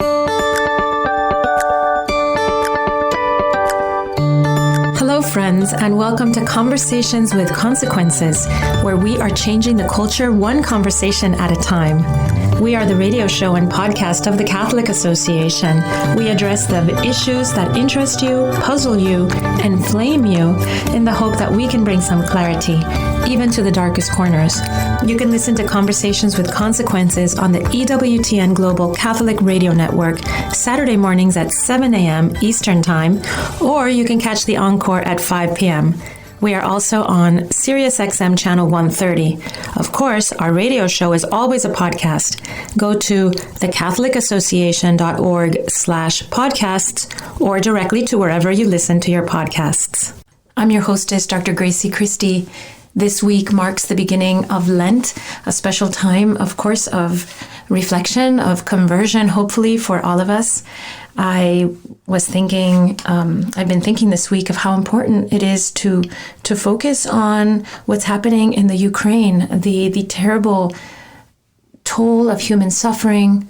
Hello, friends, and welcome to Conversations with Consequences, where we are changing the culture one conversation at a time. We are the radio show and podcast of the Catholic Association. We address the issues that interest you, puzzle you, inflame you, in the hope that we can bring some clarity, even to the darkest corners. You can listen to Conversations with Consequences on the EWTN Global Catholic Radio Network, Saturday mornings at 7 a.m. Eastern Time, or you can catch the encore at 5 p.m. We are also on SiriusXM Channel 130. Of course, our radio show is always a podcast. Go to thecatholicassociation.org/podcasts or directly to wherever you listen to your podcasts. I'm your hostess, Dr. Gracie Christie. This week marks the beginning of Lent, a special time, of course, of reflection, of conversion, hopefully, for all of us. I've been thinking this week of how important it is to focus on what's happening in the Ukraine, the terrible toll of human suffering,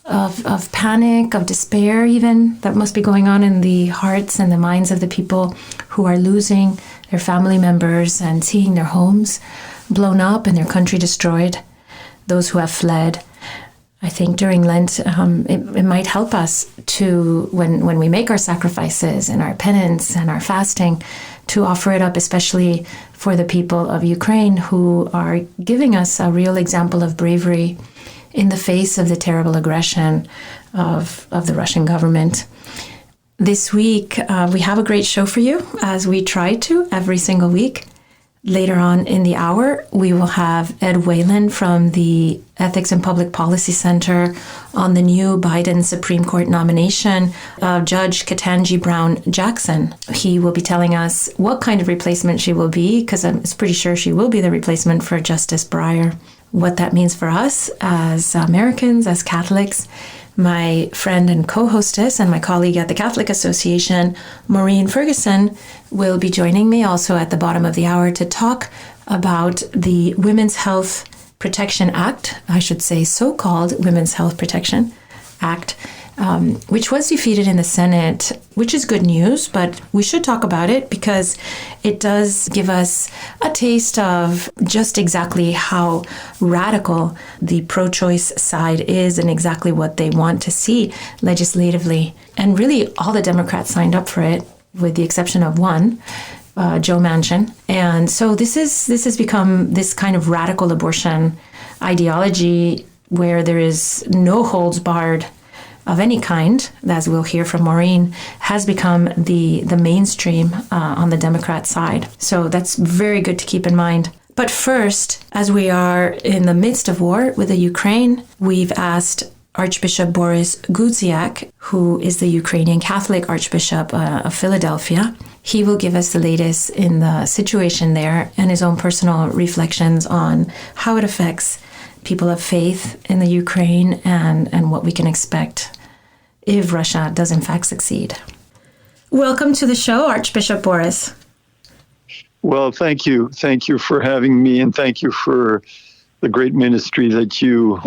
of panic, of despair even, that must be going on in the hearts and the minds of the people who are losing their family members and seeing their homes blown up and their country destroyed, those who have fled. I think during Lent, it might help us to, when we make our sacrifices and our penance and our fasting, to offer it up, especially for the people of Ukraine who are giving us a real example of bravery in the face of the terrible aggression of the Russian government. This week, we have a great show for you, as we try to every single week. Later on in the hour, we will have Ed Whelan from the Ethics and Public Policy Center on the new Biden Supreme Court nomination of Judge Ketanji Brown Jackson. He will be telling us what kind of replacement she will be, because I'm pretty sure she will be the replacement for Justice Breyer. What that means for us as Americans, as Catholics. My friend and co-hostess and my colleague at the Catholic Association, Maureen Ferguson, will be joining me also at the bottom of the hour to talk about the Women's Health Protection Act, I should say so-called Women's Health Protection Act, which was defeated in the Senate, which is good news, but we should talk about it because it does give us a taste of just exactly how radical the pro-choice side is and exactly what they want to see legislatively. And really, all the Democrats signed up for it, with the exception of one, Joe Manchin. And so this has become this kind of radical abortion ideology where there is no holds barred of any kind, as we'll hear from Maureen, has become the mainstream on the Democrat side. So that's very good to keep in mind. But first, as we are in the midst of war with the Ukraine, we've asked Archbishop Borys Gudziak, who is the Ukrainian Catholic Archbishop of Philadelphia. He will give us the latest in the situation there and his own personal reflections on how it affects people of faith in the Ukraine and what we can expect if Russia does in fact succeed. Welcome to the show, Archbishop Borys. Well, thank you. Thank you for having me, and thank you for the great ministry that you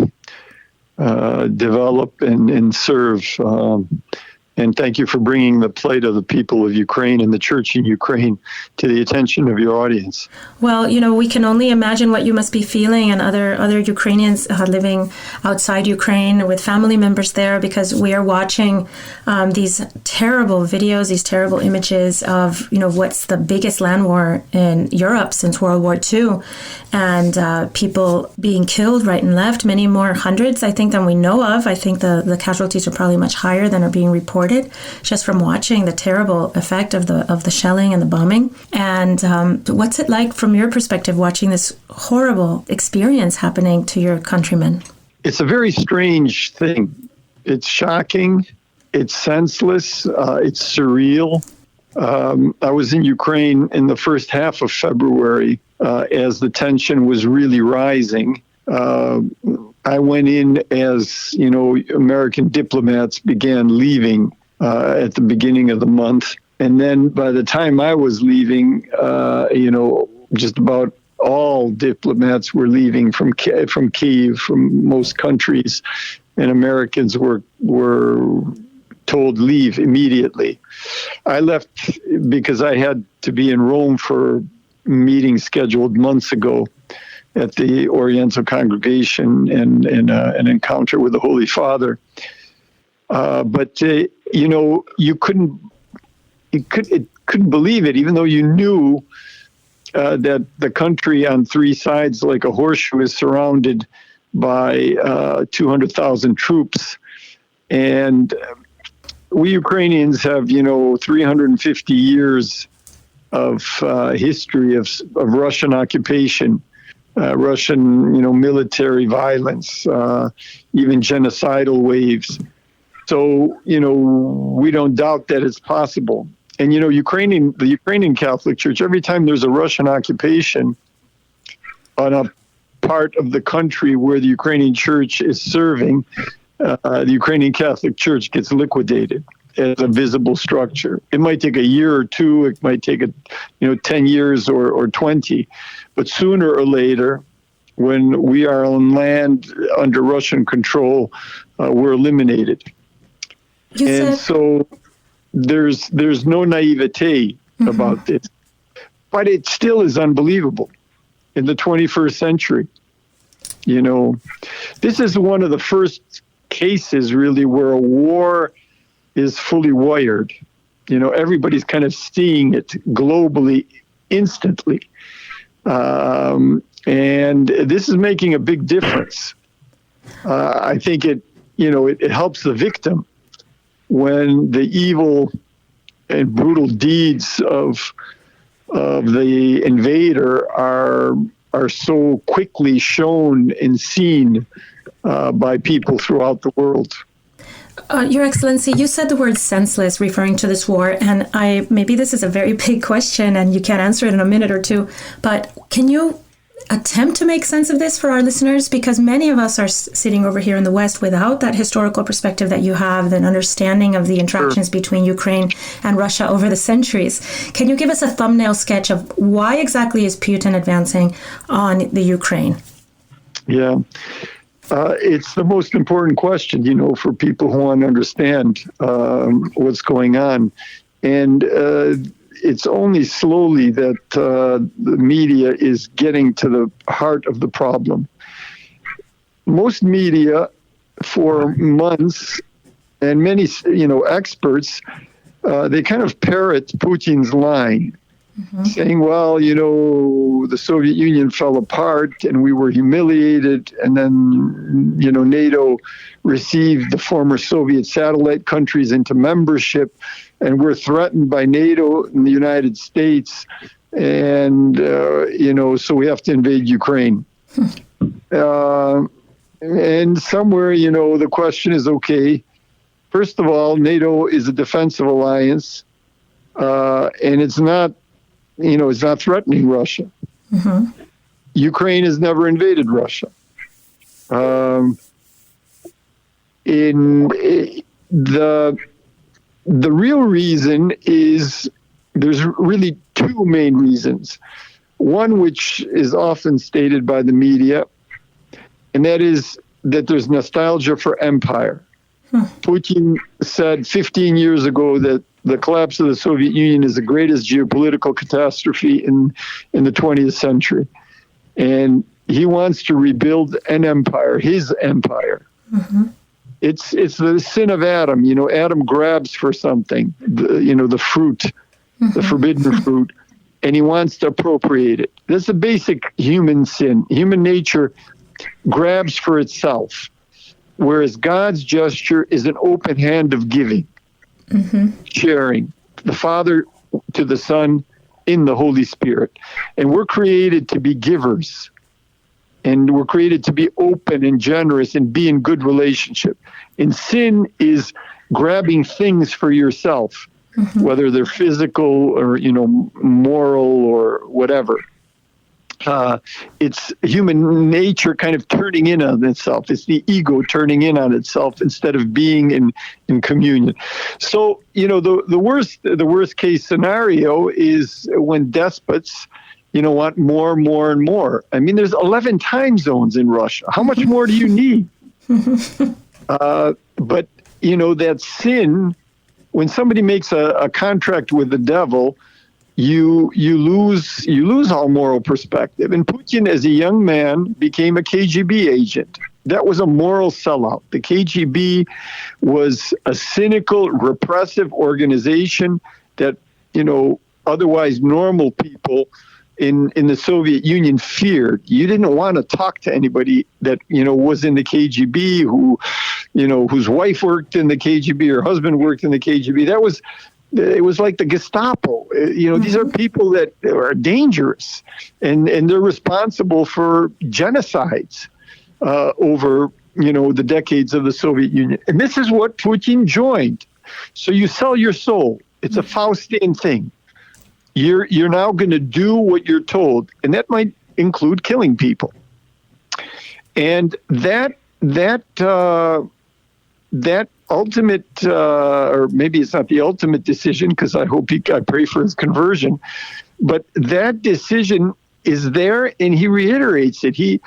develop and serve. And thank you for bringing the plight of the people of Ukraine and the church in Ukraine to the attention of your audience. Well, we can only imagine what you must be feeling, and other Ukrainians living outside Ukraine with family members there, because we are watching these terrible videos, these terrible images of, what's the biggest land war in Europe since World War II, and people being killed right and left, many more hundreds, I think, than we know of. I think the casualties are probably much higher than are being reported, just from watching the terrible effect of the shelling and the bombing. And what's it like from your perspective watching this horrible experience happening to your countrymen? It's a very strange thing. It's shocking. It's senseless. It's surreal. I was in Ukraine in the first half of February as the tension was really rising. I went in as, American diplomats began leaving at the beginning of the month. And then by the time I was leaving, just about all diplomats were leaving from Kyiv, from most countries. and Americans were told leave immediately. I left because I had to be in Rome for a meeting scheduled months ago at the Oriental Congregation and an encounter with the Holy Father. But you couldn't believe it, even though you knew that the country on three sides, like a horseshoe, is surrounded by 200,000 troops. And we Ukrainians have, 350 years of history of Russian occupation, Russian, military violence, even genocidal waves. So, we don't doubt that it's possible. And, the Ukrainian Catholic Church, every time there's a Russian occupation on a part of the country where the Ukrainian Church is serving, the Ukrainian Catholic Church gets liquidated as a visible structure. It might take a year or two. It might take 10 years or 20. But sooner or later, when we are on land under Russian control, we're eliminated. So there's no naivete about this. But it still is unbelievable in the 21st century. This is one of the first cases, really, where a war is fully wired. Everybody's kind of seeing it globally instantly. And this is making a big difference. I think it helps the victim when the evil and brutal deeds of the invader are so quickly shown and seen by people throughout the world. Your Excellency, you said the word senseless referring to this war, and maybe this is a very big question and you can't answer it in a minute or two, but can you attempt to make sense of this for our listeners? Because many of us are sitting over here in the West without that historical perspective that you have, an understanding of the interactions between Ukraine and Russia over the centuries. Can you give us a thumbnail sketch of why exactly is Putin advancing on the Ukraine? Yeah. It's the most important question, for people who want to understand what's going on. And it's only slowly that the media is getting to the heart of the problem. Most media, for months, and many, experts, they kind of parrot Putin's line, saying, well, the Soviet Union fell apart and we were humiliated, and then, NATO received the former Soviet satellite countries into membership, and we're threatened by NATO and the United States, and, so we have to invade Ukraine. And somewhere, the question is, okay, first of all, NATO is a defensive alliance, and it's not threatening Russia. Ukraine has never invaded Russia. The real reason is, there's really two main reasons. One, which is often stated by the media, and that is that there's nostalgia for empire. Putin said 15 years ago that the collapse of the Soviet Union is the greatest geopolitical catastrophe in the 20th century. And he wants to rebuild an empire, his empire. It's the sin of Adam. Adam grabs for something, the fruit, the forbidden fruit, and he wants to appropriate it. That's the basic human sin. Human nature grabs for itself, whereas God's gesture is an open hand of giving, sharing, the Father to the Son in the Holy Spirit. And we're created to be givers. And we're created to be open and generous and be in good relationship. And sin is grabbing things for yourself, whether they're physical or, moral or whatever. It's human nature kind of turning in on itself. It's the ego turning in on itself instead of being in communion. So, the worst case scenario is when despots, want more, and more. I mean, there's 11 time zones in Russia. How much more do you need? But, that sin, when somebody makes a contract with the devil, you lose all moral perspective. And Putin, as a young man, became a KGB agent. That was a moral sellout. The KGB was a cynical, repressive organization that, otherwise normal people in the Soviet Union feared. You didn't want to talk to anybody that, was in the KGB, whose wife worked in the KGB or husband worked in the KGB. It was like the Gestapo. These are people that are dangerous, and they're responsible for genocides over, the decades of the Soviet Union. And this is what Putin joined. So you sell your soul. It's a Faustian thing. You're now going to do what you're told, and that might include killing people. And that ultimate, or maybe it's not the ultimate decision, because I pray for his conversion, but that decision is there, and he reiterates it. He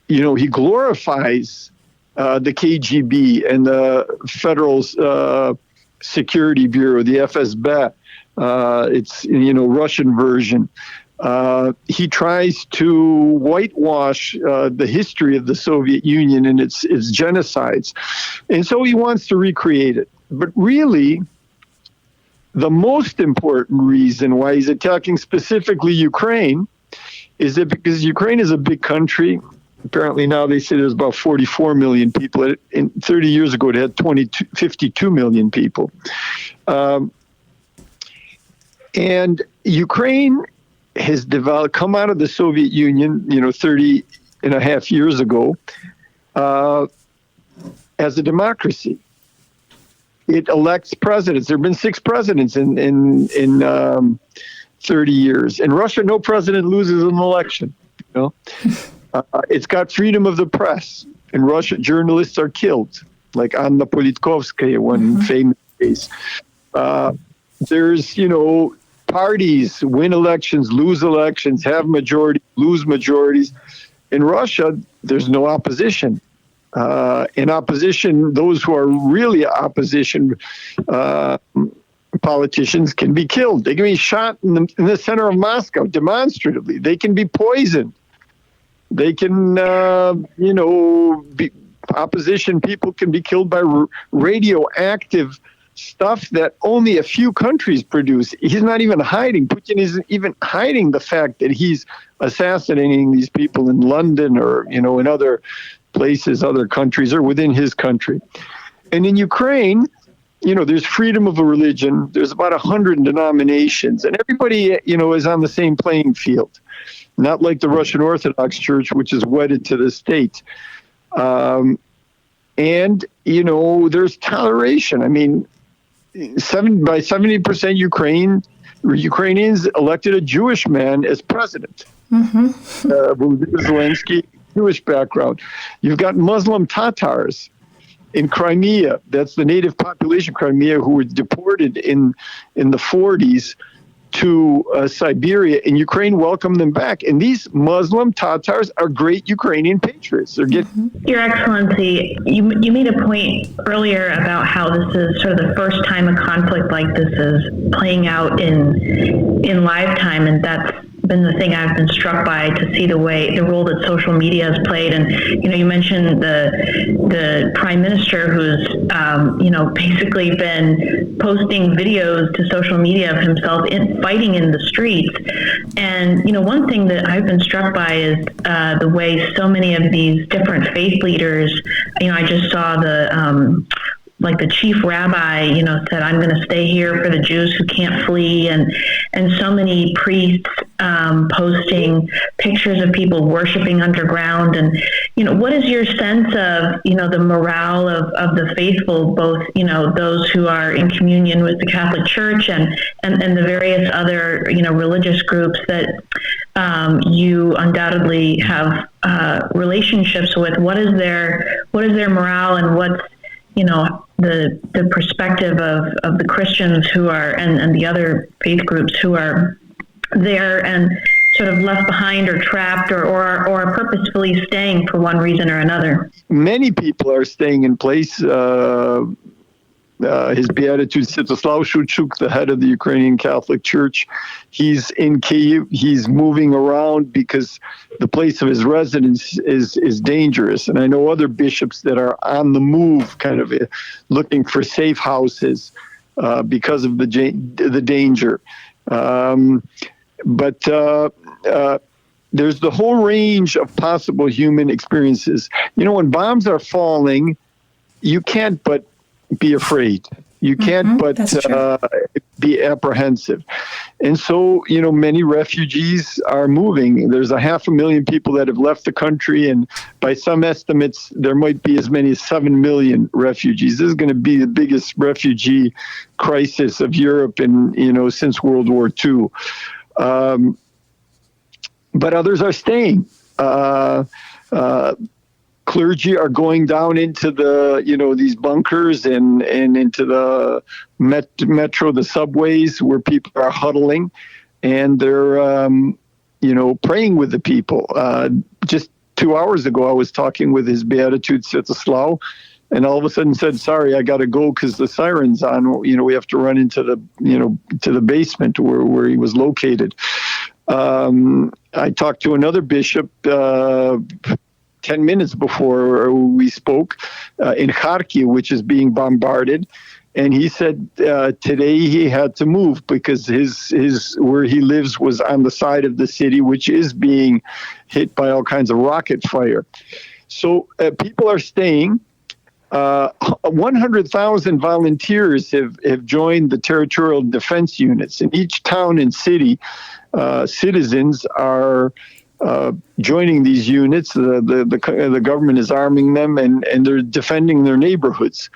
glorifies the KGB and the Federal Security Bureau, the FSB. It's Russian version. He tries to whitewash the history of the Soviet Union and its genocides. And so he wants to recreate it. But really, the most important reason why he's attacking specifically Ukraine is that because Ukraine is a big country. Apparently now they say there's about 44 million people. 30 years ago, it had 52 million people. And Ukraine has come out of the Soviet Union, 30 and a half years ago, as a democracy. It elects presidents. There have been 6 presidents in 30 years. In Russia, no president loses an election. It's got freedom of the press. In Russia, journalists are killed, like Anna Politkovskaya, one famous case. There's, parties win elections, lose elections, have majority, lose majorities. In Russia, there's no opposition. In opposition, those who are really opposition politicians can be killed. They can be shot in the center of Moscow demonstratively. They can be poisoned. They can, opposition people can be killed by radioactive stuff that only a few countries produce. He's not even hiding. Putin isn't even hiding the fact that he's assassinating these people in London or, in other places, other countries, or within his country. And in Ukraine, there's freedom of a religion. There's about 100 denominations, and everybody, is on the same playing field. Not like the Russian Orthodox Church, which is wedded to the state. And, there's toleration. I mean, by 70% Ukrainians elected a Jewish man as president. Zelensky, Jewish background. You've got Muslim Tatars in Crimea. That's the native population of Crimea who were deported in the 40s to Siberia, and Ukraine welcomed them back. And these Muslim Tatars are great Ukrainian patriots. They're Your Excellency, you made a point earlier about how this is sort of the first time a conflict like this is playing out in lifetime, and that's been the thing I've been struck by, to see the role that social media has played. And you mentioned the Prime Minister who's basically been posting videos to social media of himself fighting in the streets. And one thing that I've been struck by is the way so many of these different faith leaders. I just saw the chief rabbi, said, "I'm going to stay here for the Jews who can't flee," and so many priests posting pictures of people worshiping underground. And what is your sense of the morale of the faithful, both those who are in communion with the Catholic Church and the various other religious groups that you undoubtedly have relationships with? What is their morale, and what's the perspective of the Christians who are and the other faith groups who are there? And sort of left behind or trapped or are purposefully staying for one reason or another? Many people are staying in place. His Beatitude Sviatoslav Shevchuk, the head of the Ukrainian Catholic Church, he's in Kyiv. He's moving around because the place of his residence is dangerous. And I know other bishops that are on the move, kind of looking for safe houses because of the danger. But there's the whole range of possible human experiences. You know, when bombs are falling, you can't but be afraid. You can't but be apprehensive. And so, you know, many refugees are moving. There's 500,000 people that have left the country, and by some estimates, there might be as many as 7 million refugees. This is going to be the biggest refugee crisis of Europe since World War II. But others are staying. Clergy are going down into these bunkers and into the metro, the subways where people are huddling, and they're, praying with the people. Just 2 hours ago, I was talking with his Beatitude Sviatoslav, and all of a sudden said, "Sorry, I got to go because the siren's on. We have to run into the basement where he was located." I talked to another bishop 10 minutes before we spoke in Kharkiv, which is being bombarded. And he said today he had to move because his where he lives was on the side of the city, which is being hit by all kinds of rocket fire. So people are staying. 100,000 volunteers have joined the territorial defense units. In each town and city, citizens are joining these units. The government is arming them, and they're defending their neighborhoods.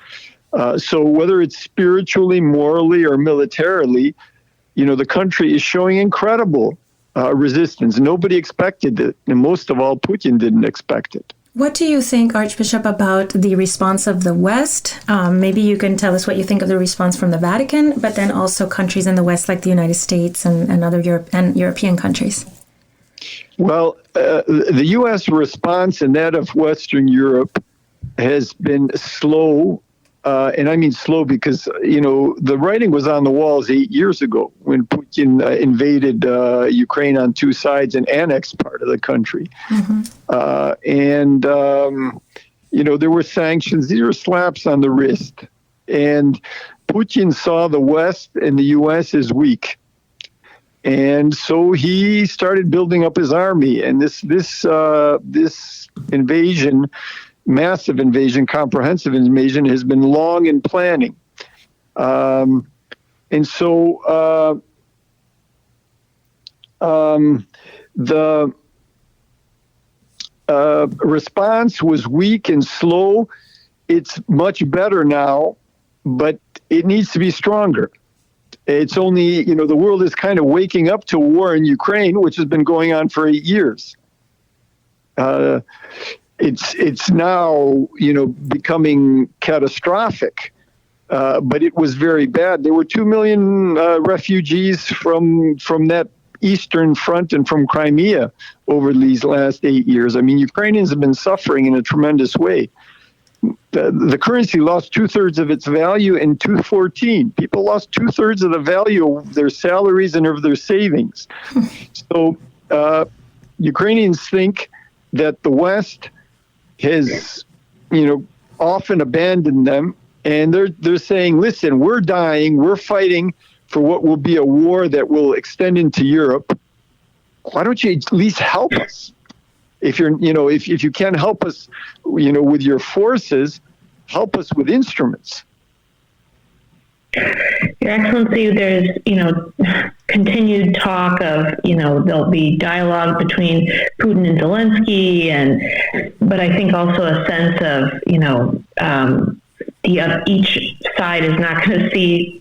So whether it's spiritually, morally, or militarily, the country is showing incredible resistance. Nobody expected it, and most of all, Putin didn't expect it. What do you think, Archbishop, about the response of the West? Maybe you can tell us what you think of the response from the Vatican, but then also countries in the West like the United States and other European countries. Well, the U.S. response and that of Western Europe has been slow. And I mean slow because, the writing was on the walls 8 years ago when Putin invaded Ukraine on two sides and annexed part of the country. Mm-hmm. There were sanctions. These were slaps on the wrist. And Putin saw the West and the U.S. as weak. And so he started building up his army. And this invasion, massive invasion, comprehensive invasion, has been long in planning. The response was weak and slow. It's much better now, but it needs to be stronger. It's only, the world is kind of waking up to war in Ukraine, which has been going on for 8 years. It's now, becoming catastrophic, but it was very bad. There were 2 million refugees from that Eastern Front and from Crimea over these last 8 years. I mean, Ukrainians have been suffering in a tremendous way. The currency lost 2/3 of its value in 2014. People lost 2/3 of the value of their salaries and of their savings. So Ukrainians think that the West has, often abandoned them, and they're saying, "Listen, we're dying. We're fighting for what will be a war that will extend into Europe. Why don't you at least help us? If you're, if you can't help us, with your forces, help us with instruments." Your Excellency, there's, continued talk of, there'll be dialogue between Putin and Zelensky, but I think also a sense of, each side is not going to see,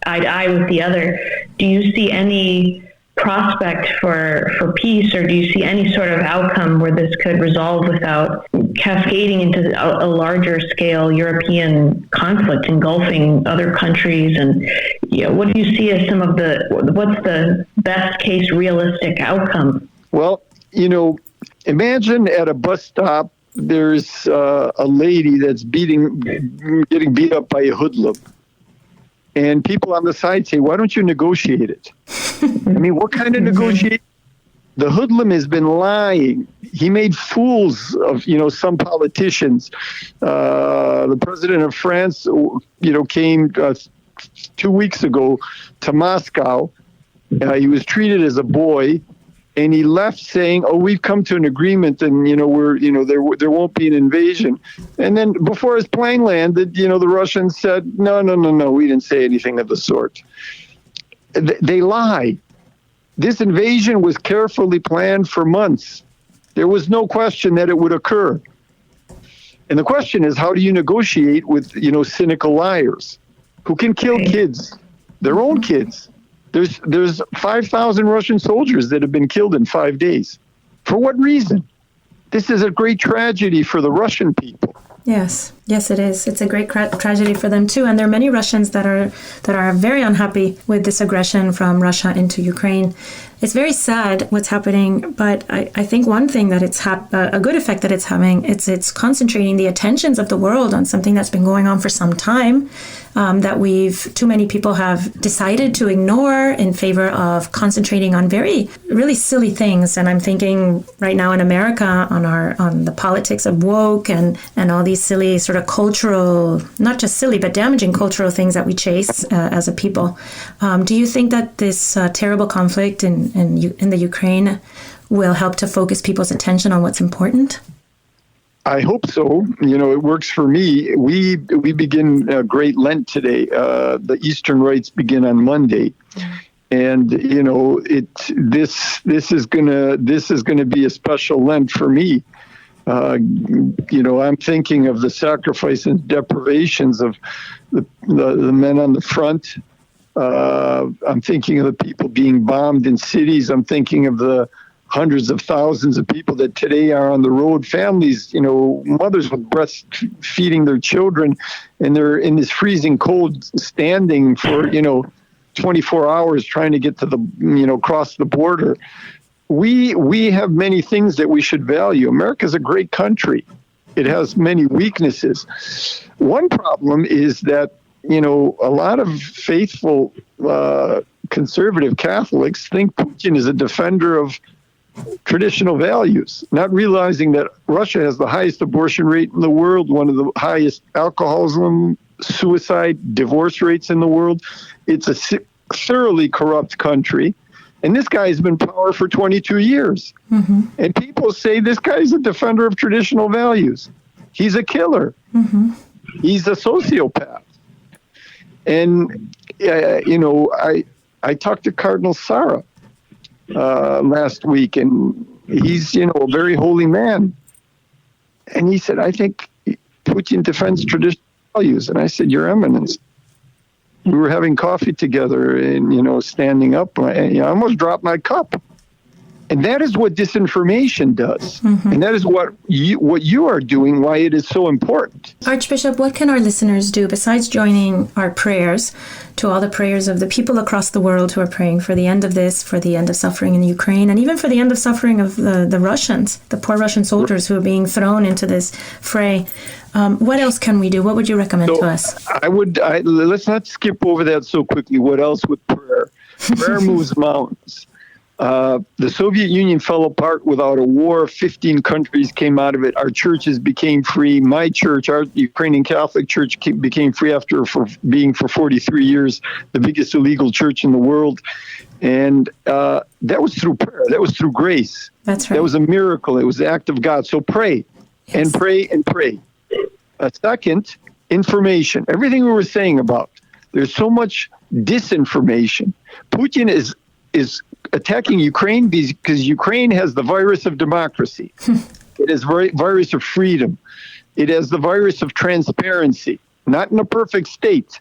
eye to eye with the other. Do you see any prospect for peace, or do you see any sort of outcome where this could resolve without cascading into a larger scale European conflict engulfing other countries and, what do you see as what's the best case realistic outcome? Well, imagine at a bus stop, there's a lady that's getting beat up by a hoodlum. And people on the side say, why don't you negotiate it? I mean, what kind of negotiation? The hoodlum has been lying. He made fools of, some politicians. The president of France, came 2 weeks ago to Moscow. He was treated as a boy, and he left saying, "Oh, we've come to an agreement, and there won't be an invasion." And then before his plane landed, the Russians said, "No, we didn't say anything of the sort." They lie. This invasion was carefully planned for months. There was no question that it would occur. And the question is, how do you negotiate with, cynical liars who can kill kids, their own kids? There's 5,000 Russian soldiers that have been killed in 5 days. For what reason? This is a great tragedy for the Russian people. Yes, it is. It's a great tragedy for them too. And there are many Russians that are very unhappy with this aggression from Russia into Ukraine. It's very sad what's happening, but I think one thing that it's a good effect that it's having, it's concentrating the attentions of the world on something that's been going on for some time, that too many people have decided to ignore in favor of concentrating on very, really silly things. And I'm thinking right now in America on the politics of woke and all these silly sort of cultural, not just silly, but damaging cultural things that we chase as a people. Do you think that this terrible conflict in the Ukraine will help to focus people's attention on what's important? I hope so. It works for me. We begin Great Lent today. The Eastern rites begin on Monday, and this is gonna be a special Lent for me. I'm thinking of the sacrifice and deprivations of the men on the front. I'm thinking of the people being bombed in cities. I'm thinking of the hundreds of thousands of people that today are on the road, families, mothers with breastfeeding their children, and they're in this freezing cold standing for, 24 hours trying to get to cross the border. We have many things that we should value. America's a great country. It has many weaknesses. One problem is that, a lot of faithful conservative Catholics think Putin is a defender of traditional values, not realizing that Russia has the highest abortion rate in the world, one of the highest alcoholism, suicide, divorce rates in the world. It's a thoroughly corrupt country. And this guy has been in power for 22 years. Mm-hmm. And people say this guy's a defender of traditional values. He's a killer. Mm-hmm. He's a sociopath. And, I talked to Cardinal Sarah last week, and he's, a very holy man. And he said, I think Putin defends traditional values. And I said, Your Eminence, we were having coffee together and, standing up. I almost dropped my cup. And that is what disinformation does. Mm-hmm. And that is what you are doing, why it is so important. Archbishop, what can our listeners do besides joining our prayers to all the prayers of the people across the world who are praying for the end of this, for the end of suffering in Ukraine, and even for the end of suffering of the Russians, the poor Russian soldiers who are being thrown into this fray? What else can we do? What would you recommend to us? Let's not skip over that so quickly. What else with prayer? Prayer moves mountains. The Soviet Union fell apart without a war. 15 countries came out of it. Our churches became free. My church, our Ukrainian Catholic Church, became free after being for 43 years the biggest illegal church in the world. And that was through prayer. That was through grace. That's right. That was a miracle. It was the act of God. So pray, yes, and pray and pray. Second, information. Everything we were saying about. There's so much disinformation. Putin is attacking Ukraine because Ukraine has the virus of democracy. It has virus of freedom. It has the virus of transparency. Not in a perfect state.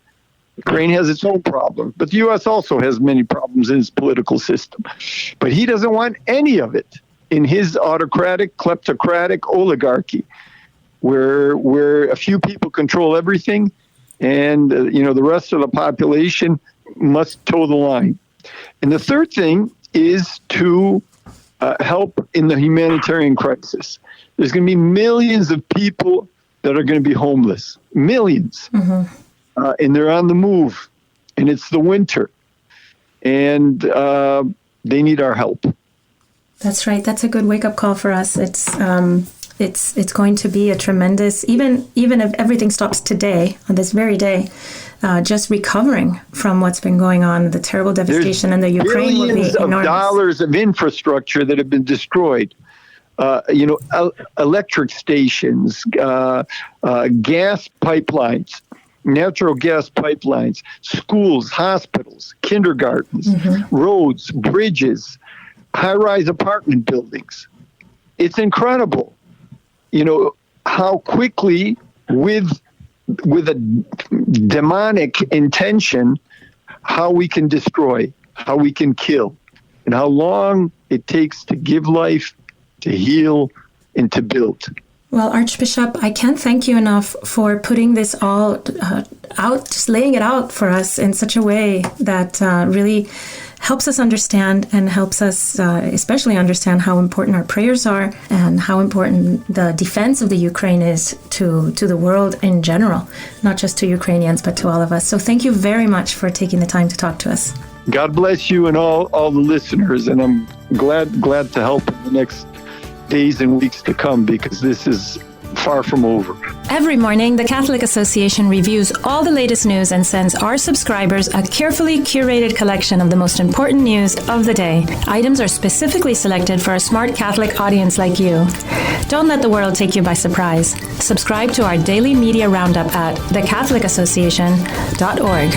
Ukraine has its own problems, but the U.S. also has many problems in its political system. But he doesn't want any of it in his autocratic, kleptocratic oligarchy, where a few people control everything, and the rest of the population must toe the line. And the third thing is to help in the humanitarian crisis. There's going to be millions of people that are going to be homeless. Millions. And they're on the move. And it's the winter. And they need our help. That's right. That's a good wake-up call for us. It's going to be a tremendous, even if everything stops today, on this very day, just recovering from what's been going on, the terrible devastation in the Ukraine will be enormous. Billions of dollars of infrastructure that have been destroyed. Electric stations, gas pipelines, natural gas pipelines, schools, hospitals, kindergartens, roads, bridges, high-rise apartment buildings. It's incredible, how quickly with a demonic intention, how we can destroy, how we can kill, and how long it takes to give life, to heal, and to build. Well, Archbishop, I can't thank you enough for putting this all out, just laying it out for us in such a way that really helps us understand and helps us especially understand how important our prayers are and how important the defense of the Ukraine is to the world in general, not just to Ukrainians, but to all of us. So thank you very much for taking the time to talk to us. God bless you and all the listeners, and I'm glad to help in the next days and weeks to come, because this is far from over. Every morning, the Catholic Association reviews all the latest news and sends our subscribers a carefully curated collection of the most important news of the day. Items are specifically selected for a smart Catholic audience like you. Don't let the world take you by surprise. Subscribe to our daily media roundup at thecatholicassociation.org.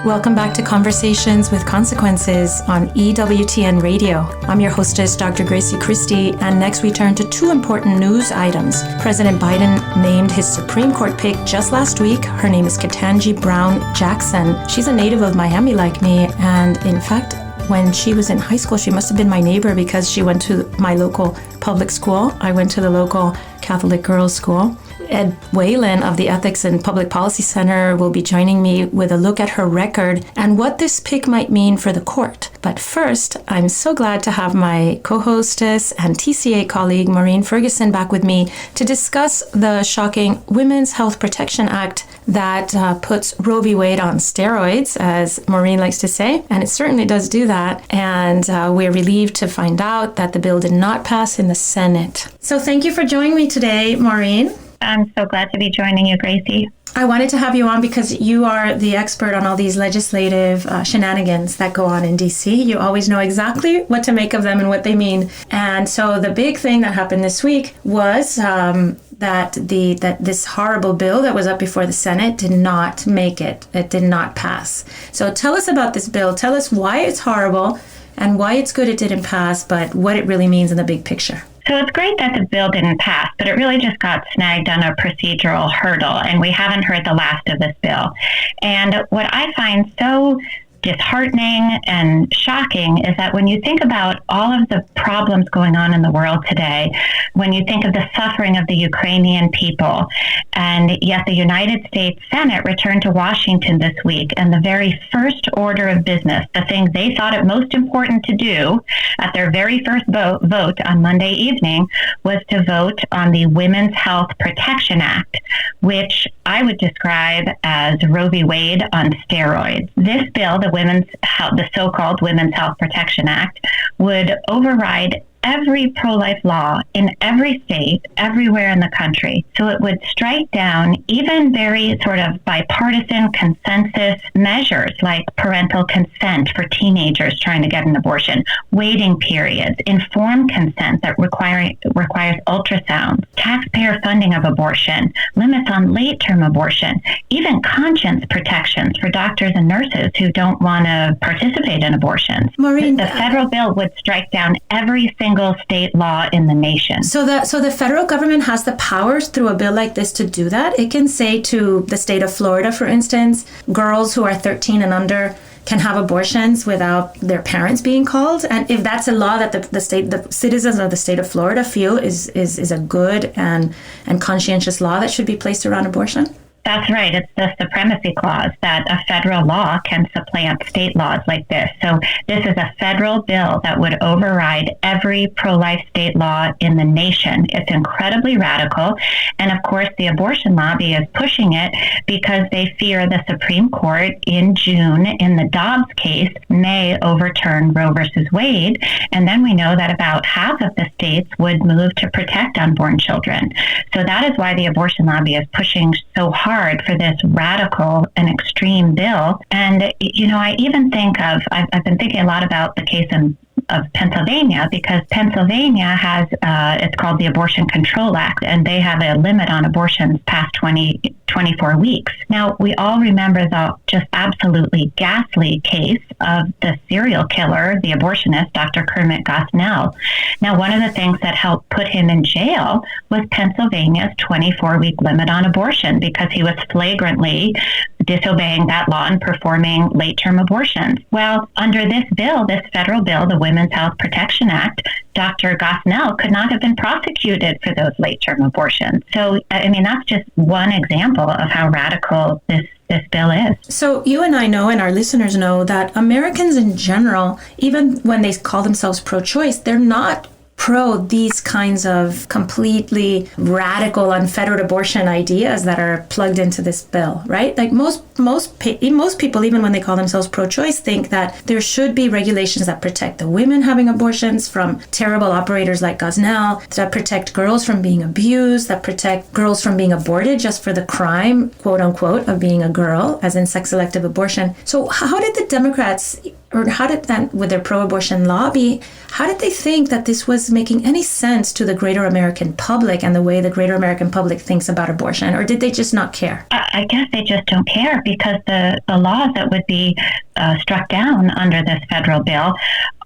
Welcome back to Conversations with Consequences on EWTN Radio. I'm your hostess, Dr. Gracie Christie, and next we turn to two important news items. President Biden named his Supreme Court pick just last week. Her name is Ketanji Brown Jackson. She's a native of Miami like me, and in fact, when she was in high school, she must have been my neighbor because she went to my local public school. I went to the local Catholic girls' school. Ed Whelan of the Ethics and Public Policy Center will be joining me with a look at her record and what this pick might mean for the court. But first, I'm so glad to have my co-hostess and TCA colleague Maureen Ferguson back with me to discuss the shocking Women's Health Protection Act that puts Roe v. Wade on steroids, as Maureen likes to say, and it certainly does do that. And we're relieved to find out that the bill did not pass in the Senate. So thank you for joining me today, Maureen. I'm so glad to be joining you, Gracie. I wanted to have you on because you are the expert on all these legislative shenanigans that go on in D.C. You always know exactly what to make of them and what they mean. And so the big thing that happened this week was that this horrible bill that was up before the Senate did not make it. It did not pass. So tell us about this bill. Tell us why it's horrible and why it's good it didn't pass, but what it really means in the big picture. So it's great that the bill didn't pass, but it really just got snagged on a procedural hurdle, and we haven't heard the last of this bill. And what I find so disheartening and shocking is that when you think about all of the problems going on in the world today, when you think of the suffering of the Ukrainian people, and yet the United States Senate returned to Washington this week, and the very first order of business, the thing they thought it most important to do at their very first vote on Monday evening, was to vote on the Women's Health Protection Act, which I would describe as Roe v. Wade on steroids. This bill, the so-called Women's Health Protection Act, would override every pro-life law in every state, everywhere in the country. So it would strike down even very sort of bipartisan consensus measures like parental consent for teenagers trying to get an abortion, waiting periods, informed consent that requires ultrasound, taxpayer funding of abortion, limits on late-term abortion, even conscience protections for doctors and nurses who don't want to participate in abortions. Maureen, the federal bill would strike down every single single state law in the nation. So the federal government has the powers through a bill like this to do that. It can say to the state of Florida, for instance, girls who are 13 and under can have abortions without their parents being called. And if that's a law that the citizens of the state of Florida feel is a good and conscientious law that should be placed around abortion? That's right. It's the supremacy clause that a federal law can supplant state laws like this. So this is a federal bill that would override every pro-life state law in the nation. It's incredibly radical. And of course, the abortion lobby is pushing it because they fear the Supreme Court in June in the Dobbs case may overturn Roe versus Wade. And then we know that about half of the states would move to protect unborn children. So that is why the abortion lobby is pushing so hard for this radical and extreme bill. And, you know, I even think I've been thinking a lot about the case of Pennsylvania, because Pennsylvania has, it's called the Abortion Control Act, and they have a limit on abortions past 24 weeks. Now, we all remember the just absolutely ghastly case of the serial killer, the abortionist, Dr. Kermit Gosnell. Now, one of the things that helped put him in jail was Pennsylvania's 24-week limit on abortion, because he was flagrantly disobeying that law and performing late-term abortions. Well, under this bill, this federal bill, the Women's Health Protection Act, Dr. Gosnell could not have been prosecuted for those late-term abortions. So, I mean, that's just one example of how radical this bill is. So you and I know, and our listeners know, that Americans in general, even when they call themselves pro-choice, they're not pro these kinds of completely radical, unfettered abortion ideas that are plugged into this bill, right? Like most people, even when they call themselves pro-choice, think that there should be regulations that protect the women having abortions from terrible operators like Gosnell, that protect girls from being abused, that protect girls from being aborted just for the crime, quote unquote, of being a girl, as in sex-selective abortion. So how did the Democrats, or how did that, with their pro-abortion lobby, how did they think that this was making any sense to the greater American public and the way the greater American public thinks about abortion? Or did they just not care? I guess they just don't care, because the laws that would be struck down under this federal bill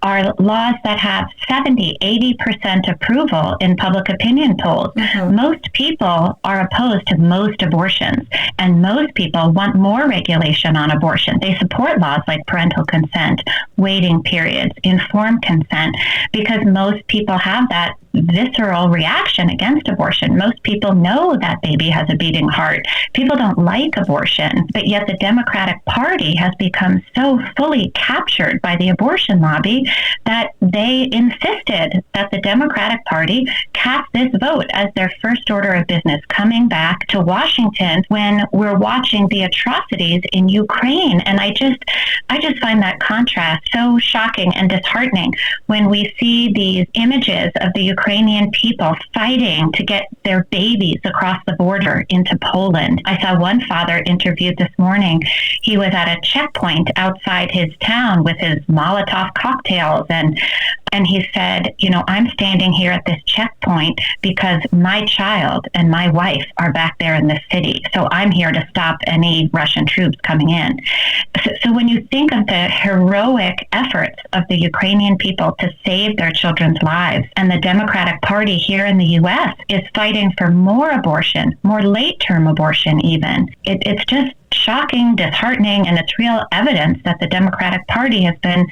are laws that have 70-80% approval in public opinion polls. Mm-hmm. Most people are opposed to most abortions, and most people want more regulation on abortion. They support laws like parental consent, waiting periods, informed consent, because most people have that visceral reaction against abortion. Most people know that baby has a beating heart. People don't like abortion, but yet the Democratic Party has become so fully captured by the abortion lobby that they insisted that the Democratic Party cast this vote as their first order of business, coming back to Washington when we're watching the atrocities in Ukraine. And I just find that contrast so shocking and disheartening when we see these images of the Ukrainian people fighting to get their babies across the border into Poland. I saw one father interviewed this morning. He was at a checkpoint outside his town with his Molotov cocktails, and he said, you know, I'm standing here at this checkpoint because my child and my wife are back there in the city. So I'm here to stop any Russian troops coming in. So when you think of the heroic efforts of the Ukrainian people to save their children's lives, and the Democratic Party here in the U.S. is fighting for more abortion, more late-term abortion even, it's just shocking, disheartening, and it's real evidence that the Democratic Party has been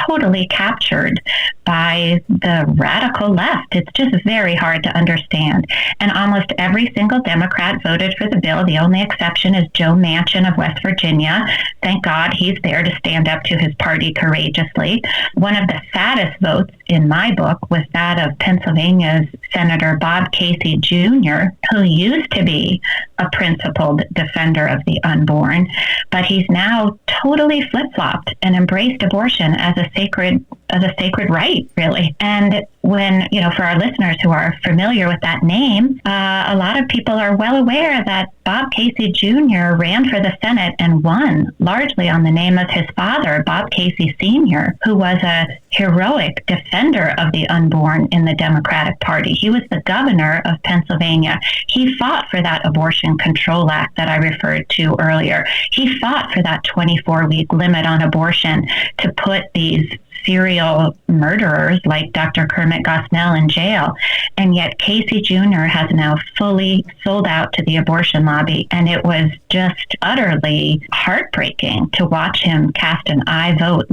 totally captured by the radical left. It's just very hard to understand. And almost every single Democrat voted for the bill. The only exception is Joe Manchin of West Virginia. Thank God he's there to stand up to his party courageously. One of the saddest votes in my book was that of Pennsylvania's Senator Bob Casey Jr., who used to be a principled defender of the unborn, but he's now totally flip-flopped and embraced abortion as a sacred right, really. And when, you know, for our listeners who are familiar with that name, a lot of people are well aware that Bob Casey Jr. ran for the Senate and won, largely on the name of his father, Bob Casey Sr., who was a heroic defender of the unborn in the Democratic Party. He was the governor of Pennsylvania. He fought for that Abortion Control Act that I referred to earlier. He fought for that 24-week limit on abortion to put these serial murderers like Dr. Kermit Gosnell in jail. And yet Casey Jr. has now fully sold out to the abortion lobby. And it was just utterly heartbreaking to watch him cast an aye vote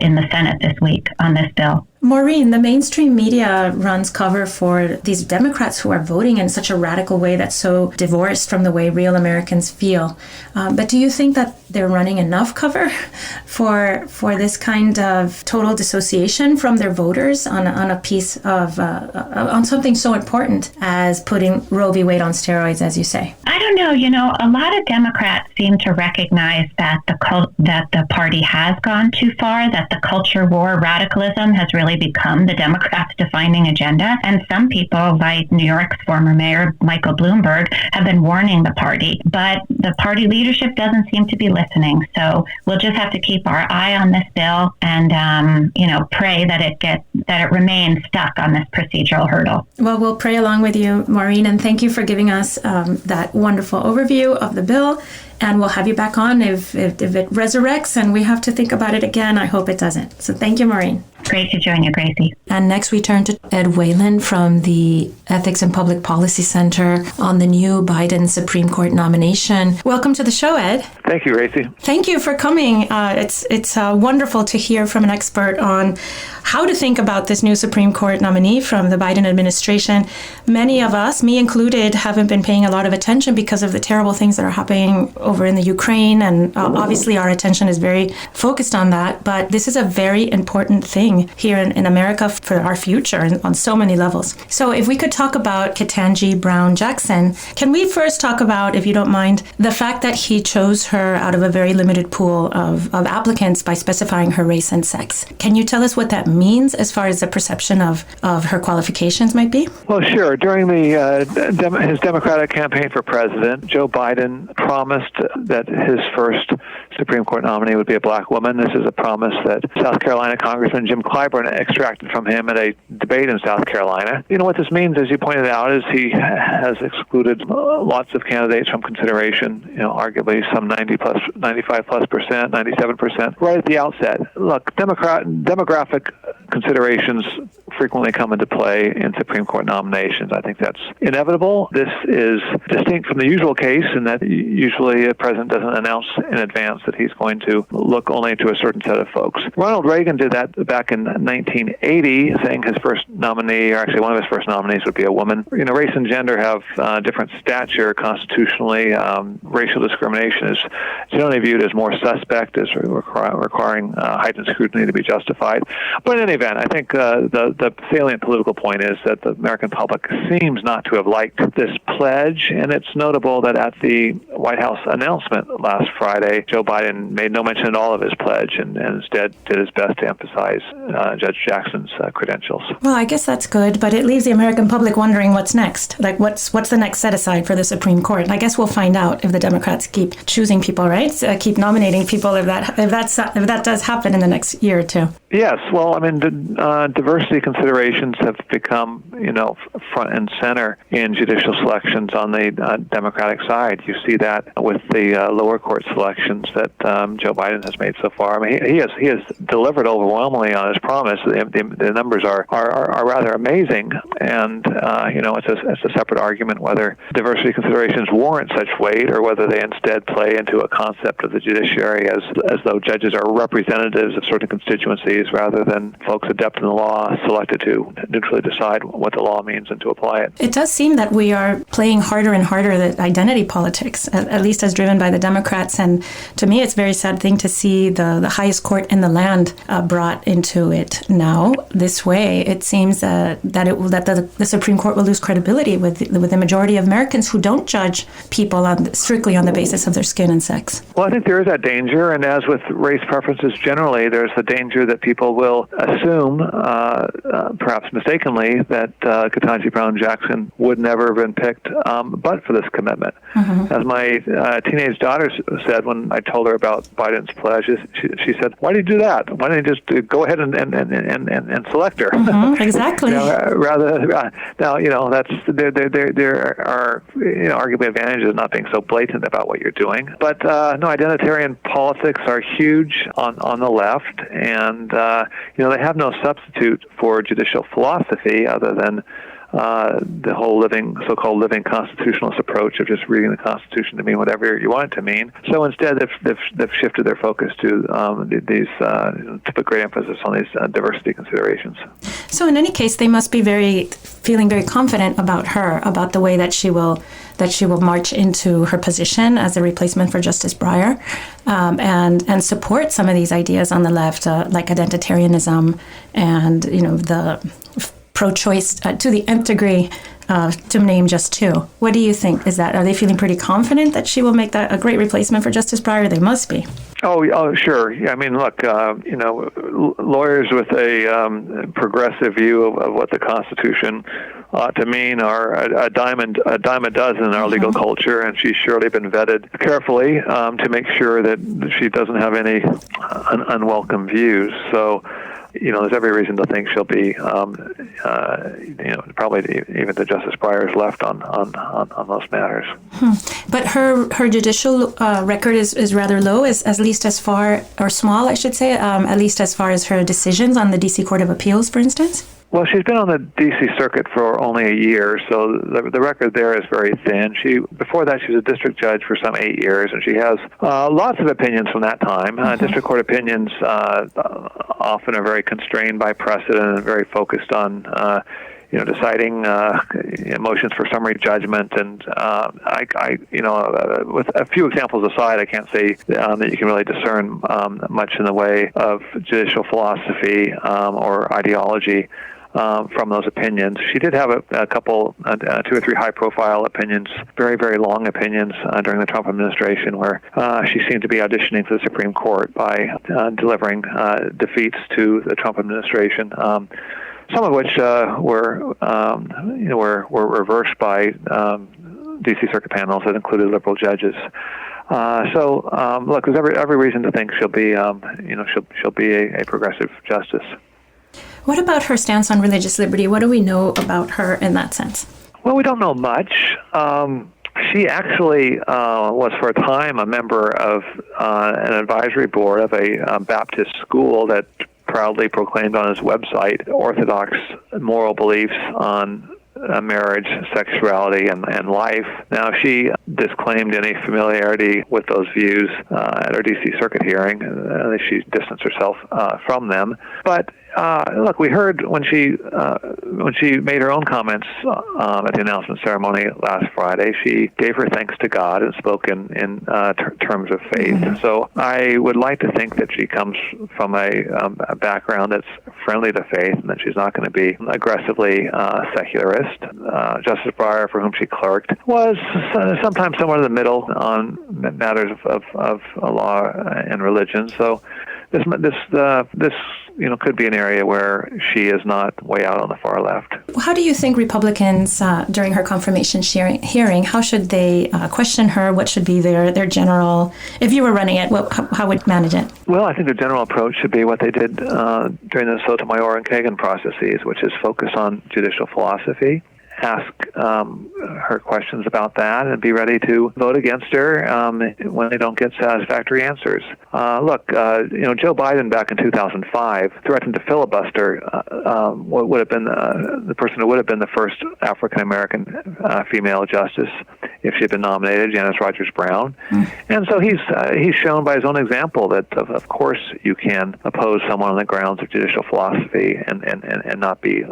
in the Senate this week on this bill. Maureen, the mainstream media runs cover for these Democrats who are voting in such a radical way that's so divorced from the way real Americans feel. But do you think that they're running enough cover for this kind of total dissociation from their voters on a piece of on something so important as putting Roe v. Wade on steroids, as you say? I don't know. A lot of Democrats seem to recognize that the party has gone too far, that the culture war radicalism has really become the Democrats' defining agenda. And some people, like New York's former mayor, Michael Bloomberg, have been warning the party. But the party leadership doesn't seem to be listening. So we'll just have to keep our eye on this bill and, pray that it remains stuck on this procedural hurdle. Well, we'll pray along with you, Maureen, and thank you for giving us that wonderful overview of the bill. And we'll have you back on if it resurrects and we have to think about it again. I hope it doesn't. So thank you, Maureen. Great to join you, Gracie. And next we turn to Ed Whelan from the Ethics and Public Policy Center on the new Biden Supreme Court nomination. Welcome to the show, Ed. Thank you, Gracie. Thank you for coming. It's wonderful to hear from an expert on how to think about this new Supreme Court nominee from the Biden administration. Many of us, me included, haven't been paying a lot of attention because of the terrible things that are happening over in the Ukraine, and obviously our attention is very focused on that. But this is a very important thing here in America for our future on so many levels. So if we could talk about Ketanji Brown Jackson, can we first talk about, if you don't mind, the fact that he chose her out of a very limited pool of applicants by specifying her race and sex? Can you tell us what that means as far as the perception of her qualifications might be? Well, sure. During his Democratic campaign for president, Joe Biden promised that his first Supreme Court nominee would be a black woman. This is a promise that South Carolina Congressman Jim Clyburn extracted from him at a debate in South Carolina. What this means, as you pointed out, is he has excluded lots of candidates from consideration, arguably some 95+%, 97%, right at the outset. Look, demographic considerations frequently come into play in Supreme Court nominations. I think that's inevitable. This is distinct from the usual case in that usually a president doesn't announce in advance that he's going to look only to a certain set of folks. Ronald Reagan did that back in 1980, saying his first nominee, or actually one of his first nominees, would be a woman. Race and gender have different stature constitutionally. Racial discrimination is generally viewed as more suspect, as requiring heightened scrutiny to be justified. But in any event, I think the salient political point is that the American public seems not to have liked this pledge, and it's notable that at the White House announcement last Friday, Joe Biden made no mention at all of his pledge and instead did his best to emphasize Judge Jackson's credentials. Well, I guess that's good, but it leaves the American public wondering what's next. Like, what's the next set aside for the Supreme Court? I guess we'll find out if the Democrats keep choosing people, right? Keep nominating people if that does happen in the next year or two. Yes, well, diversity considerations have become, front and center in judicial selections on the Democratic side. You see that with the lower court selections that Joe Biden has made so far. He has delivered overwhelmingly on his promise. The numbers are rather amazing, and it's a separate argument whether diversity considerations warrant such weight or whether they instead play into a concept of the judiciary as though judges are representatives of certain constituencies rather than folks adept in the law selected to neutrally decide what the law means and to apply it. It does seem that we are playing harder and harder the identity politics, at least as driven by the Democrats. And to me, it's a very sad thing to see the highest court in the land brought into it now. This way, it seems that the Supreme Court will lose credibility with the majority of Americans who don't judge people strictly on the basis of their skin and sex. Well, I think there is that danger, and as with race preferences generally, there's the danger that people will assume assume, perhaps mistakenly, that Ketanji Brown Jackson would never have been picked but for this commitment. Mm-hmm. As my teenage daughter said when I told her about Biden's pledge, she said, "Why did you do that? Why didn't you just go ahead and select her?" Mm-hmm. Exactly. Now, that's there are arguably advantages of not being so blatant about what you're doing. But identitarian politics are huge on the left, and they have no substitute for judicial philosophy other than the whole so-called living constitutionalist approach of just reading the Constitution to mean whatever you want it to mean. So instead, they've shifted their focus to to put great emphasis on these diversity considerations. So in any case, they must be feeling very confident about her, about the way that she will march into her position as a replacement for Justice Breyer, and support some of these ideas on the left, like identitarianism and the pro-choice to the nth degree, to name just two. What do you think? Are they feeling pretty confident that she will make that a great replacement for Justice Breyer? They must be. Oh, sure. Yeah, I mean, look, lawyers with a progressive view of what the Constitution ought to mean are a dime a dozen in our legal culture, and she's surely been vetted carefully to make sure that she doesn't have any unwelcome views. So, there's every reason to think she'll be, probably even to Justice Breyer's left on those matters. But her judicial record is rather low, at least as far, or small, I should say, at least as far as her decisions on the D.C. Court of Appeals, for instance? Well, she's been on the D.C. Circuit for only a year, so the record there is very thin. Before that, she was a district judge for some 8 years, and she has lots of opinions from that time. District court opinions often are very constrained by precedent and very focused on deciding motions for summary judgment, and with a few examples aside, I can't say that you can really discern much in the way of judicial philosophy or ideology from those opinions. She did have a couple, 2 or 3 high-profile opinions, very, very long opinions during the Trump administration, where she seemed to be auditioning for the Supreme Court by delivering defeats to the Trump administration. Some of which were reversed by D.C. Circuit panels that included liberal judges. Look, there's every reason to think she'll be a progressive justice. What about her stance on religious liberty? What do we know about her in that sense? Well, we don't know much. She actually was for a time a member of an advisory board of a Baptist school that proudly proclaimed on its website orthodox moral beliefs on marriage, sexuality, and life. Now, she disclaimed any familiarity with those views at her D.C. Circuit hearing. She distanced herself from them. But look, we heard when she made her own comments at the announcement ceremony last Friday, she gave her thanks to God and spoke in terms of faith. Mm-hmm. So I would like to think that she comes from a background that's friendly to faith and that she's not going to be aggressively secularist. Justice Breyer, for whom she clerked, was sometimes somewhere in the middle on matters of law and religion. So this could be an area where she is not way out on the far left. How do you think Republicans, during her confirmation hearing, how should they question her? What should be their general, if you were running it, how would you manage it? Well, I think the general approach should be what they did during the Sotomayor and Kagan processes, which is focus on judicial philosophy. Ask her questions about that and be ready to vote against her when they don't get satisfactory answers. Look, Joe Biden back in 2005 threatened to filibuster what would have been the person who would have been the first African-American female justice if she had been nominated, Janice Rogers Brown. And so he's shown by his own example that, of course, you can oppose someone on the grounds of judicial philosophy and not be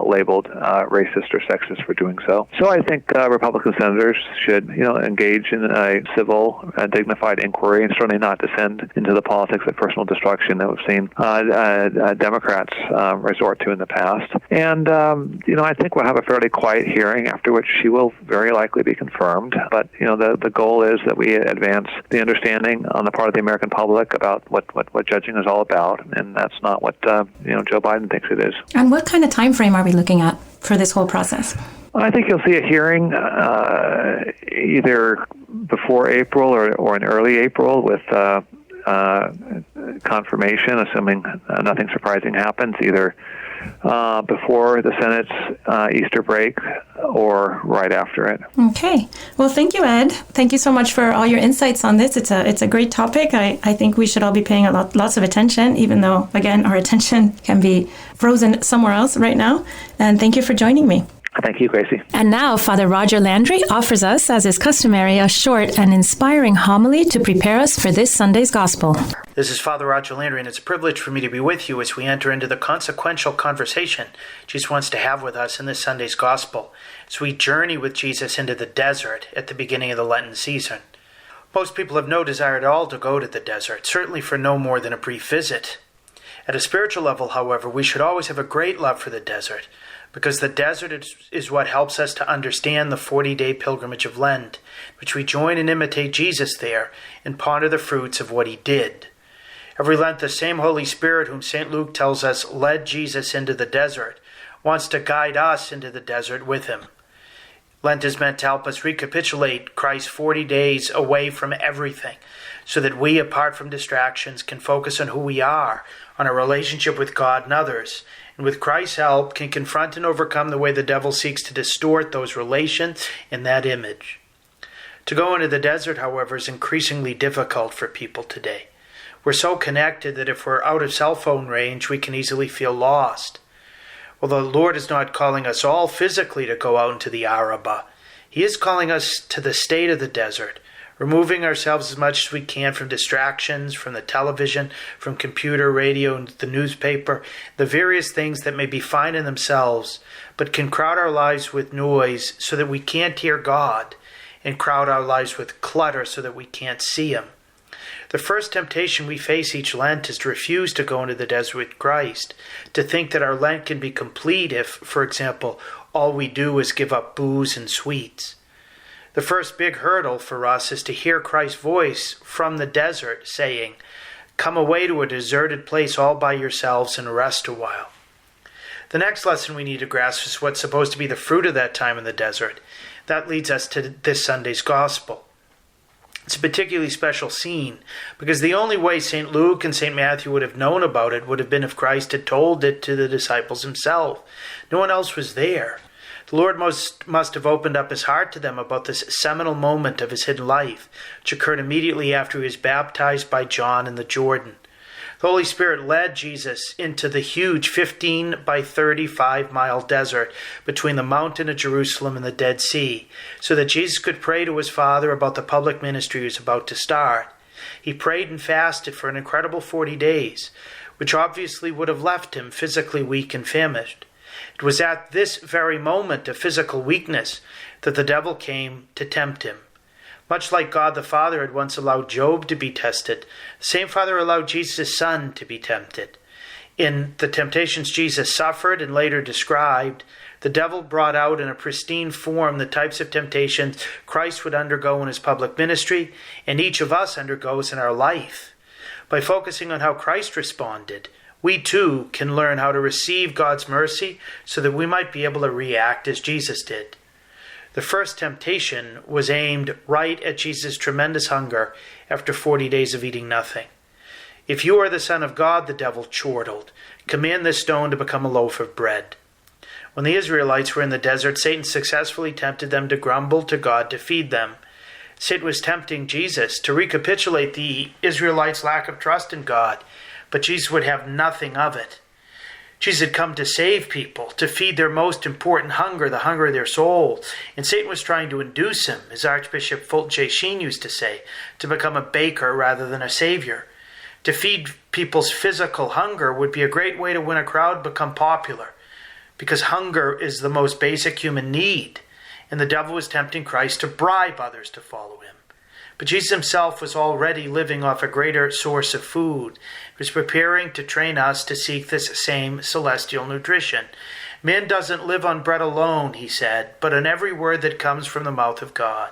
labeled racist or sexist for doing so. So I think Republican senators should, engage in a civil, dignified inquiry and certainly not descend into the politics of personal destruction that we've seen Democrats resort to in the past. And, I think we'll have a fairly quiet hearing after which she will very likely be confirmed. harmed. But, the goal is that we advance the understanding on the part of the American public about what judging is all about, and that's not what, Joe Biden thinks it is. And what kind of time frame are we looking at for this whole process? I think you'll see a hearing either before April or in early April with confirmation, assuming nothing surprising happens, either before the Senate's Easter break or right after it. Okay. Well, thank you, Ed. Thank you so much for all your insights on this. It's a great topic. I think we should all be paying lots of attention, even though, again, our attention can be frozen somewhere else right now. And thank you for joining me. Thank you, Gracie. And now, Father Roger Landry offers us, as is customary, a short and inspiring homily to prepare us for this Sunday's Gospel. This is Father Roger Landry, and it's a privilege for me to be with you as we enter into the consequential conversation Jesus wants to have with us in this Sunday's Gospel, as we journey with Jesus into the desert at the beginning of the Lenten season. Most people have no desire at all to go to the desert, certainly for no more than a brief visit. At a spiritual level, however, we should always have a great love for the desert, because the desert is what helps us to understand the 40-day pilgrimage of Lent, which we join and imitate Jesus there and ponder the fruits of what he did. Every Lent, the same Holy Spirit whom St. Luke tells us led Jesus into the desert wants to guide us into the desert with him. Lent is meant to help us recapitulate Christ's 40 days away from everything, so that we, apart from distractions, can focus on who we are, on our relationship with God and others, and with Christ's help can confront and overcome the way the devil seeks to distort those relations and that image. To go into the desert, however, is increasingly difficult for people today. We're so connected that if we're out of cell phone range, we can easily feel lost. Well, the Lord is not calling us all physically to go out into the Araba. He is calling us to the state of the desert, removing ourselves as much as we can from distractions, from the television, from computer, radio, and the newspaper, the various things that may be fine in themselves, but can crowd our lives with noise so that we can't hear God, and crowd our lives with clutter so that we can't see him. The first temptation we face each Lent is to refuse to go into the desert with Christ, to think that our Lent can be complete if, for example, all we do is give up booze and sweets. The first big hurdle for us is to hear Christ's voice from the desert saying, "Come away to a deserted place all by yourselves and rest a while." The next lesson we need to grasp is what's supposed to be the fruit of that time in the desert. That leads us to this Sunday's Gospel. It's a particularly special scene because the only way St. Luke and St. Matthew would have known about it would have been if Christ had told it to the disciples himself. No one else was there. The Lord must have opened up his heart to them about this seminal moment of his hidden life, which occurred immediately after he was baptized by John in the Jordan. The Holy Spirit led Jesus into the huge 15 by 35-mile desert between the mountain of Jerusalem and the Dead Sea, so that Jesus could pray to his Father about the public ministry he was about to start. He prayed and fasted for an incredible 40 days, which obviously would have left him physically weak and famished. It was at this very moment of physical weakness that the devil came to tempt him. Much like God the Father had once allowed Job to be tested, the same Father allowed Jesus' Son to be tempted. In the temptations Jesus suffered and later described, the devil brought out in a pristine form the types of temptations Christ would undergo in his public ministry and each of us undergoes in our life. By focusing on how Christ responded, we too can learn how to receive God's mercy so that we might be able to react as Jesus did. The first temptation was aimed right at Jesus' tremendous hunger after 40 days of eating nothing. "If you are the Son of God," the devil chortled, "command this stone to become a loaf of bread." When the Israelites were in the desert, Satan successfully tempted them to grumble to God to feed them. Satan was tempting Jesus to recapitulate the Israelites' lack of trust in God, but Jesus would have nothing of it. Jesus had come to save people, to feed their most important hunger, the hunger of their soul. And Satan was trying to induce him, as Archbishop Fulton Sheen used to say, to become a baker rather than a savior. To feed people's physical hunger would be a great way to win a crowd, become popular, because hunger is the most basic human need. And the devil was tempting Christ to bribe others to follow him. But Jesus himself was already living off a greater source of food. He was preparing to train us to seek this same celestial nutrition. "Man doesn't live on bread alone," he said, "but on every word that comes from the mouth of God."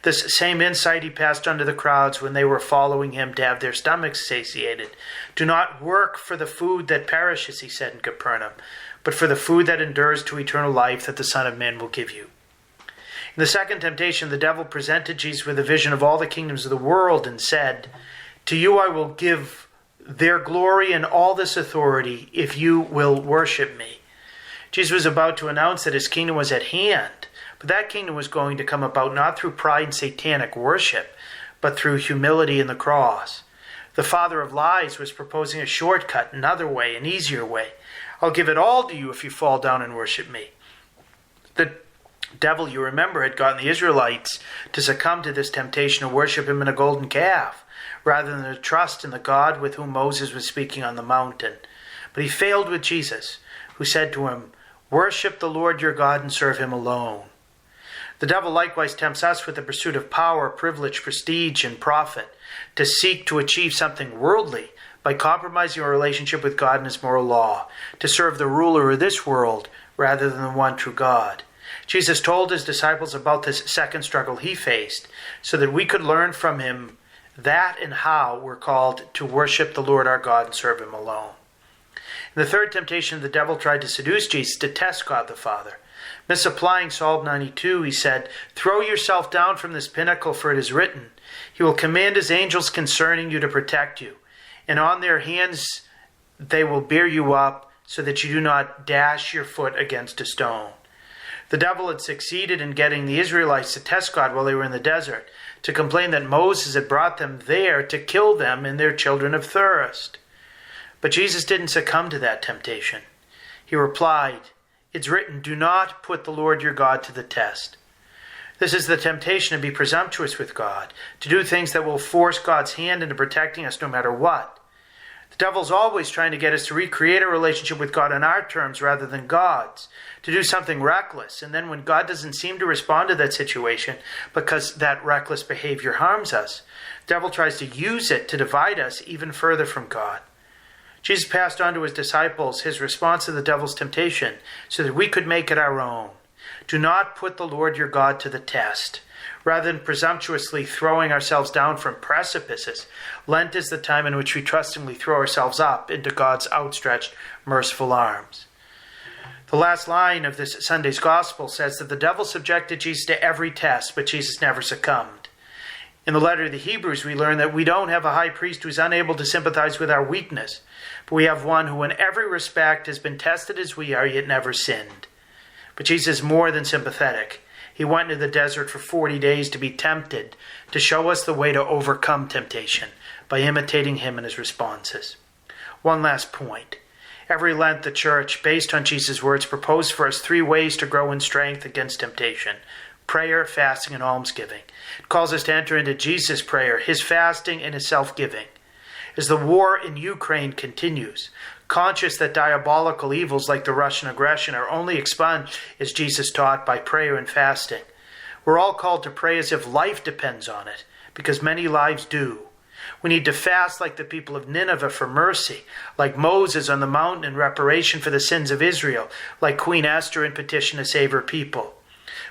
This same insight he passed on to the crowds when they were following him to have their stomachs satiated. Do not work for the food that perishes, he said in Capernaum, but for the food that endures to eternal life that the Son of Man will give you. In the second temptation, the devil presented Jesus with a vision of all the kingdoms of the world and said, to you I will give their glory and all this authority if you will worship me. Jesus was about to announce that his kingdom was at hand, but that kingdom was going to come about not through pride and satanic worship, but through humility in the cross. The father of lies was proposing a shortcut, another way, an easier way. I'll give it all to you if you fall down and worship me. The devil, you remember, had gotten the Israelites to succumb to this temptation to worship him in a golden calf, rather than to trust in the God with whom Moses was speaking on the mountain. But he failed with Jesus, who said to him, worship the Lord your God and serve him alone. The devil likewise tempts us with the pursuit of power, privilege, prestige, and profit, to seek to achieve something worldly by compromising our relationship with God and his moral law, to serve the ruler of this world rather than the one true God. Jesus told his disciples about this second struggle he faced, so that we could learn from him that and how we're called to worship the Lord our God and serve him alone. In the third temptation, the devil tried to seduce Jesus to test God the Father. Misapplying Psalm 92, he said, throw yourself down from this pinnacle, for it is written, he will command his angels concerning you to protect you, and on their hands they will bear you up, so that you do not dash your foot against a stone. The devil had succeeded in getting the Israelites to test God while they were in the desert, to complain that Moses had brought them there to kill them and their children of thirst. But Jesus didn't succumb to that temptation. He replied, it's written, do not put the Lord your God to the test. This is the temptation to be presumptuous with God, to do things that will force God's hand into protecting us no matter what. The devil's always trying to get us to recreate a relationship with God on our terms rather than God's, to do something reckless, and then when God doesn't seem to respond to that situation because that reckless behavior harms us, the devil tries to use it to divide us even further from God. Jesus passed on to his disciples his response to the devil's temptation so that we could make it our own. Do not put the Lord your God to the test. Rather than presumptuously throwing ourselves down from precipices, Lent is the time in which we trustingly throw ourselves up into God's outstretched, merciful arms. The last line of this Sunday's Gospel says that the devil subjected Jesus to every test, but Jesus never succumbed. In the letter to the Hebrews, we learn that we don't have a high priest who's unable to sympathize with our weakness, but we have one who in every respect has been tested as we are, yet never sinned. But Jesus is more than sympathetic. He went into the desert for 40 days to be tempted, to show us the way to overcome temptation by imitating him in his responses. One last point. Every Lent, the Church, based on Jesus' words, proposed for us 3 ways to grow in strength against temptation: prayer, fasting, and almsgiving. It calls us to enter into Jesus' prayer, his fasting, and his self-giving. As the war in Ukraine continues, conscious that diabolical evils like the Russian aggression are only expunged, as Jesus taught, by prayer and fasting, we're all called to pray as if life depends on it, because many lives do. We need to fast like the people of Nineveh for mercy, like Moses on the mountain in reparation for the sins of Israel, like Queen Esther in petition to save her people.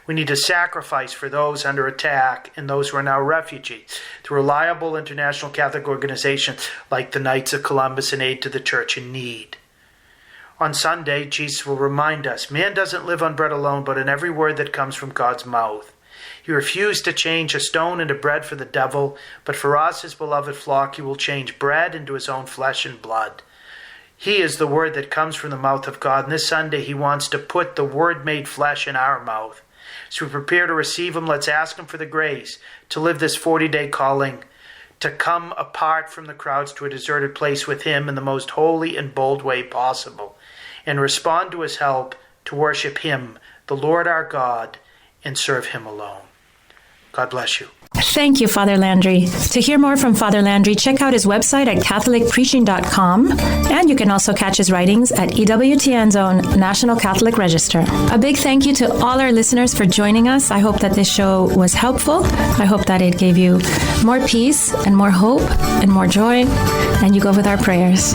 We need to sacrifice for those under attack and those who are now refugees through reliable international Catholic organizations like the Knights of Columbus and Aid to the Church in Need. On Sunday, Jesus will remind us, man doesn't live on bread alone, but in every word that comes from God's mouth. He refused to change a stone into bread for the devil, but for us, his beloved flock, he will change bread into his own flesh and blood. He is the word that comes from the mouth of God, and this Sunday he wants to put the word made flesh in our mouth. As we prepare to receive him, let's ask him for the grace to live this 40-day calling, to come apart from the crowds to a deserted place with him in the most holy and bold way possible, and respond to his help to worship him, the Lord our God, and serve him alone. God bless you. Thank you, Father Landry. To hear more from Father Landry, check out his website at catholicpreaching.com, and you can also catch his writings at EWTN's own National Catholic Register. A big thank you to all our listeners for joining us. I hope that this show was helpful. I hope that it gave you more peace and more hope and more joy, and you go with our prayers.